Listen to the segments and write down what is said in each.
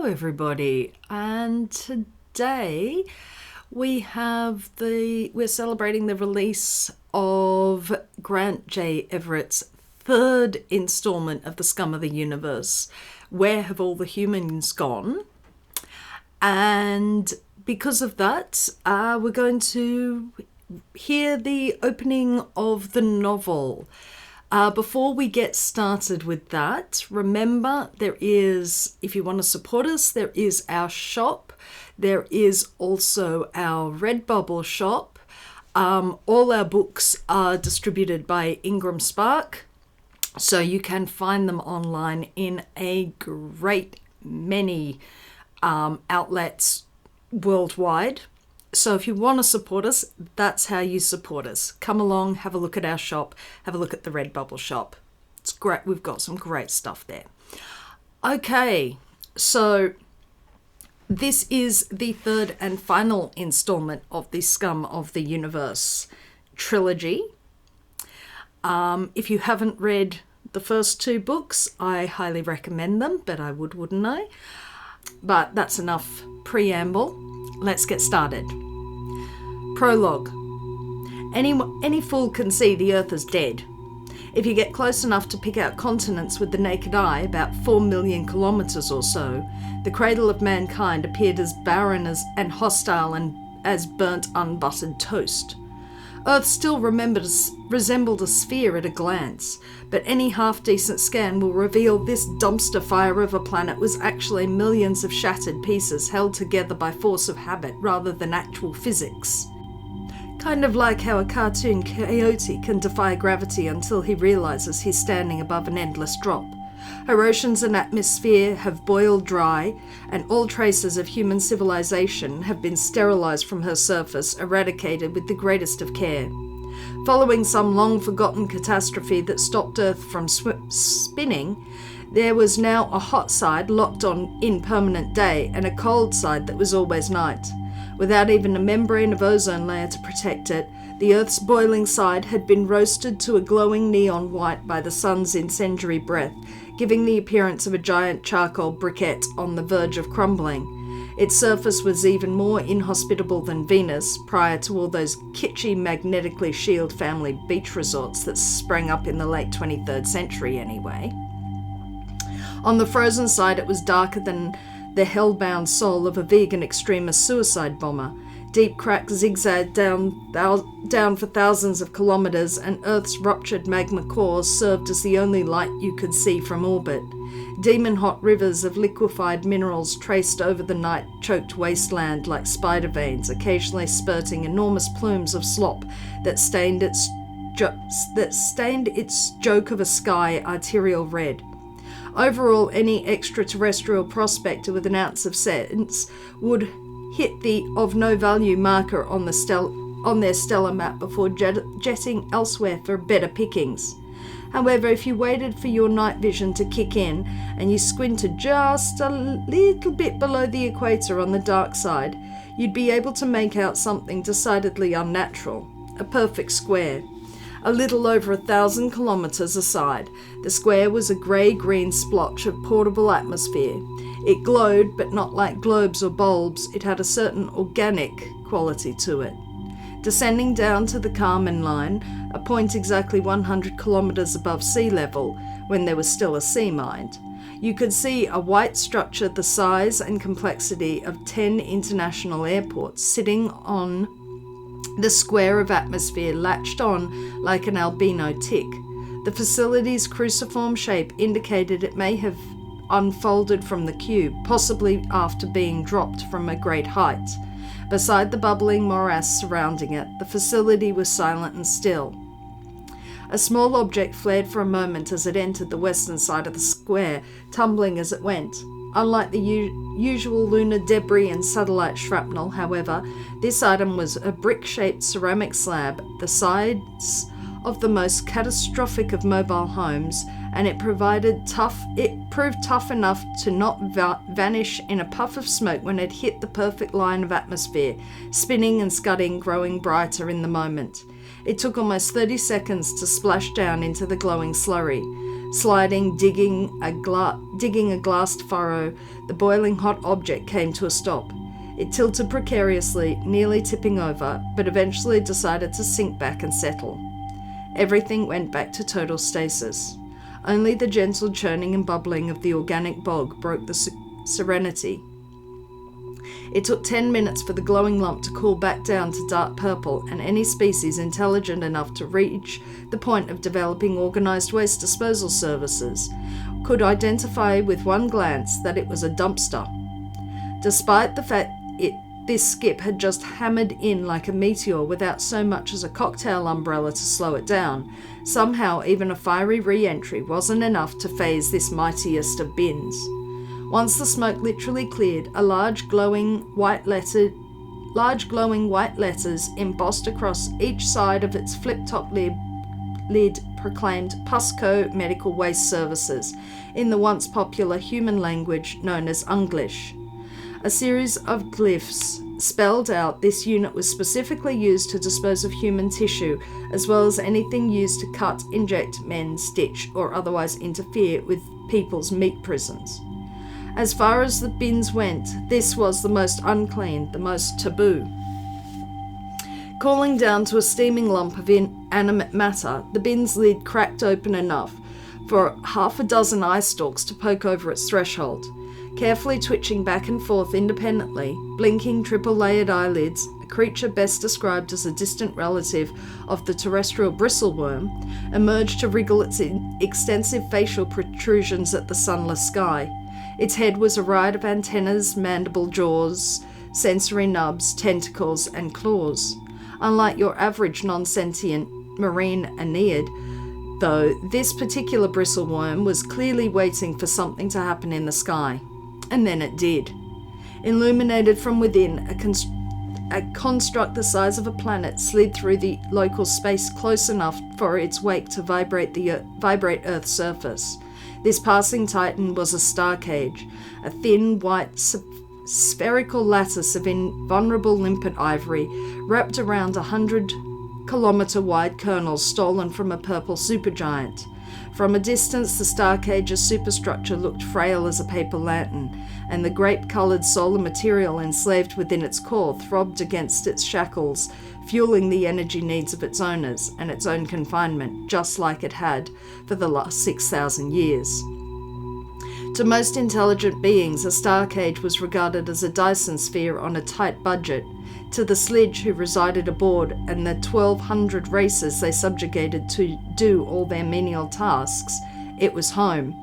Hello everybody, and today we're celebrating the release of Grant J Everett's third installment of the Scum of the Universe, Where Have All the Humans Gone? And because of that, we're going to hear the opening of the novel. Before we get started with that, remember there is, if you want to support us, there is our shop. There is also our Redbubble shop. All our books are distributed by Ingram Spark, so you can find them online in a great many outlets worldwide. So if you want to support us, that's how you support us. Come along, have a look at our shop, have a look at the Redbubble shop. It's great. We've got some great stuff there. Okay, so this is the third and final installment of the Scum of the Universe trilogy. If you haven't read the first two books, I highly recommend them, but I wouldn't I? But that's enough preamble. Let's get started. Prologue. Any fool can see the Earth is dead. If you get close enough to pick out continents with the naked eye, about 4 million kilometres or so, the cradle of mankind appeared as barren and hostile and as burnt unbuttered toast. Earth still resembled a sphere at a glance, but any half-decent scan will reveal this dumpster fire of a planet was actually millions of shattered pieces held together by force of habit rather than actual physics. Kind of like how a cartoon coyote can defy gravity until he realizes he's standing above an endless drop. Her oceans and atmosphere have boiled dry, and all traces of human civilization have been sterilized from her surface, eradicated with the greatest of care. Following some long-forgotten catastrophe that stopped Earth from spinning, there was now a hot side locked on in permanent day, and a cold side that was always night. Without even a membrane of ozone layer to protect it, the Earth's boiling side had been roasted to a glowing neon white by the sun's incendiary breath, giving the appearance of a giant charcoal briquette on the verge of crumbling. Its surface was even more inhospitable than Venus, prior to all those kitschy, magnetically shielded family beach resorts that sprang up in the late 23rd century anyway. On the frozen side, it was darker than the hell-bound soul of a vegan extremist suicide bomber. Deep cracks zigzagged down for thousands of kilometres, and Earth's ruptured magma cores served as the only light you could see from orbit. Demon-hot rivers of liquefied minerals traced over the night-choked wasteland like spider veins, occasionally spurting enormous plumes of slop that stained its joke of a sky arterial red. Overall, any extraterrestrial prospector with an ounce of sense would hit the of no value marker on their stellar map before jetting elsewhere for better pickings. However, if you waited for your night vision to kick in and you squinted just a little bit below the equator on the dark side, you'd be able to make out something decidedly unnatural. A perfect square. A little over 1,000 kilometres aside, the square was a grey-green splotch of portable atmosphere. It glowed, but not like globes or bulbs. It had a certain organic quality to it. Descending down to the Kármán line, a point exactly 100 kilometres above sea level, when there was still a sea mind, you could see a white structure the size and complexity of 10 international airports sitting on the square of atmosphere latched on like an albino tick. The facility's cruciform shape indicated it may have unfolded from the cube, possibly after being dropped from a great height. Beside the bubbling morass surrounding it, the facility was silent and still. A small object flared for a moment as it entered the western side of the square, tumbling as it went. Unlike the usual lunar debris and satellite shrapnel, however, this item was a brick-shaped ceramic slab, the size of the most catastrophic of mobile homes, and it proved tough enough to not vanish in a puff of smoke when it hit the perfect line of atmosphere, spinning and scudding, growing brighter in the moment. It took almost 30 seconds to splash down into the glowing slurry. Sliding, digging a glassed furrow, the boiling hot object came to a stop. It tilted precariously, nearly tipping over, but eventually decided to sink back and settle. Everything went back to total stasis. Only the gentle churning and bubbling of the organic bog broke the serenity. It took 10 minutes for the glowing lump to cool back down to dark purple, and any species intelligent enough to reach the point of developing organised waste disposal services could identify with one glance that it was a dumpster. Despite the fact this skip had just hammered in like a meteor without so much as a cocktail umbrella to slow it down, somehow even a fiery re-entry wasn't enough to faze this mightiest of bins. Once the smoke literally cleared, a large glowing white letters embossed across each side of its flip-top lid proclaimed Pusco Medical Waste Services in the once popular human language known as Unglish. A series of glyphs spelled out this unit was specifically used to dispose of human tissue, as well as anything used to cut, inject, mend, stitch, or otherwise interfere with people's meat prisons. As far as the bins went, this was the most unclean, the most taboo. Cooling down to a steaming lump of inanimate matter, the bin's lid cracked open enough for half a dozen eye stalks to poke over its threshold. Carefully twitching back and forth independently, blinking triple-layered eyelids, a creature best described as a distant relative of the terrestrial bristleworm, emerged to wriggle its extensive facial protrusions at the sunless sky. Its head was a riot of antennas, mandible jaws, sensory nubs, tentacles, and claws. Unlike your average non-sentient marine Aeneid, though, this particular bristleworm was clearly waiting for something to happen in the sky. And then it did. Illuminated from within, a construct the size of a planet slid through the local space close enough for its wake to vibrate Earth's surface. This passing titan was a star cage, a thin, white, spherical lattice of invulnerable limpet ivory wrapped around 100-kilometre-wide kernels stolen from a purple supergiant. From a distance, the star cage's superstructure looked frail as a paper lantern, and the grape-coloured solar material enslaved within its core throbbed against its shackles, fueling the energy needs of its owners and its own confinement, just like it had for the last 6,000 years. To most intelligent beings, a star cage was regarded as a Dyson sphere on a tight budget. To the Slidge who resided aboard and the 1,200 races they subjugated to do all their menial tasks, it was home.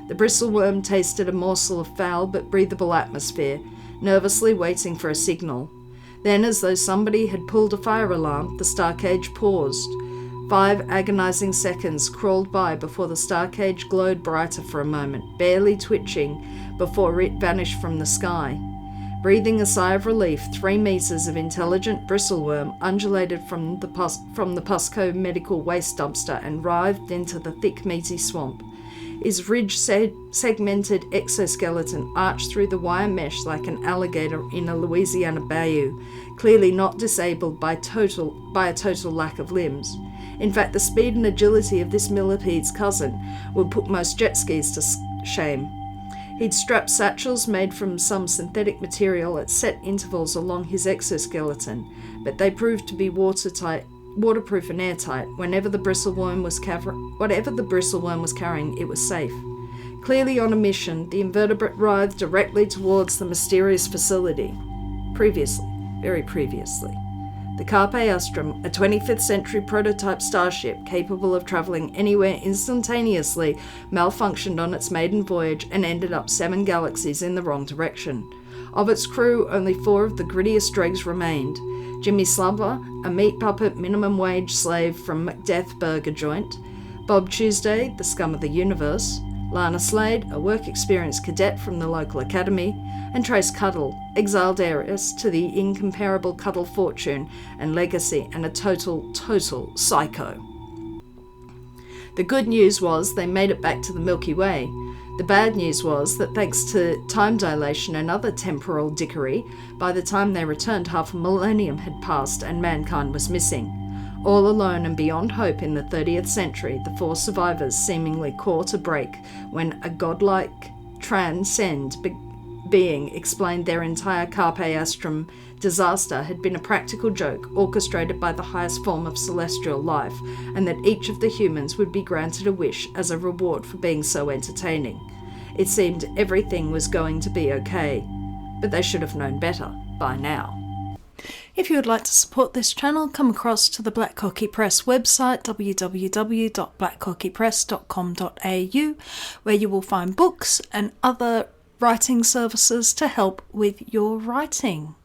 The bristleworm tasted a morsel of foul but breathable atmosphere, nervously waiting for a signal. Then, as though somebody had pulled a fire alarm, the star cage paused. 5 agonizing seconds crawled by before the star cage glowed brighter for a moment, barely twitching, before it vanished from the sky. Breathing a sigh of relief, 3 meters of intelligent bristleworm undulated from the Pusco medical waste dumpster and writhed into the thick, meaty swamp. His ridge-segmented exoskeleton arched through the wire mesh like an alligator in a Louisiana bayou, clearly not disabled by a total lack of limbs. In fact, the speed and agility of this millipede's cousin would put most jet skis to shame. He'd strapped satchels made from some synthetic material at set intervals along his exoskeleton, but they proved to be waterproof and airtight. Whatever the bristleworm was carrying, it was safe. Clearly on a mission, the invertebrate writhed directly towards the mysterious facility. Very previously. The Carpe Astrum, a 25th century prototype starship capable of travelling anywhere instantaneously, malfunctioned on its maiden voyage and ended up 7 galaxies in the wrong direction. Of its crew, only 4 of the grittiest dregs remained. Jimmy Slumber, a meat puppet minimum wage slave from Macdeath Burger Joint. Bob Tuesday, the scum of the universe. Lana Slade, a work-experienced cadet from the local academy, and Trace Cuddle, exiled heiress to the incomparable Cuddle fortune and legacy, and a total psycho. The good news was they made it back to the Milky Way. The bad news was that thanks to time dilation and other temporal dickery, by the time they returned, half a millennium had passed and mankind was missing. All alone and beyond hope in the 30th century, the four survivors seemingly caught a break when a godlike transcend being explained their entire Carpe Astrum disaster had been a practical joke orchestrated by the highest form of celestial life, and that each of the humans would be granted a wish as a reward for being so entertaining. It seemed everything was going to be okay, but they should have known better by now. If you would like to support this channel, come across to the Black Cockie Press website, www.blackcockiepress.com.au, where you will find books and other writing services to help with your writing.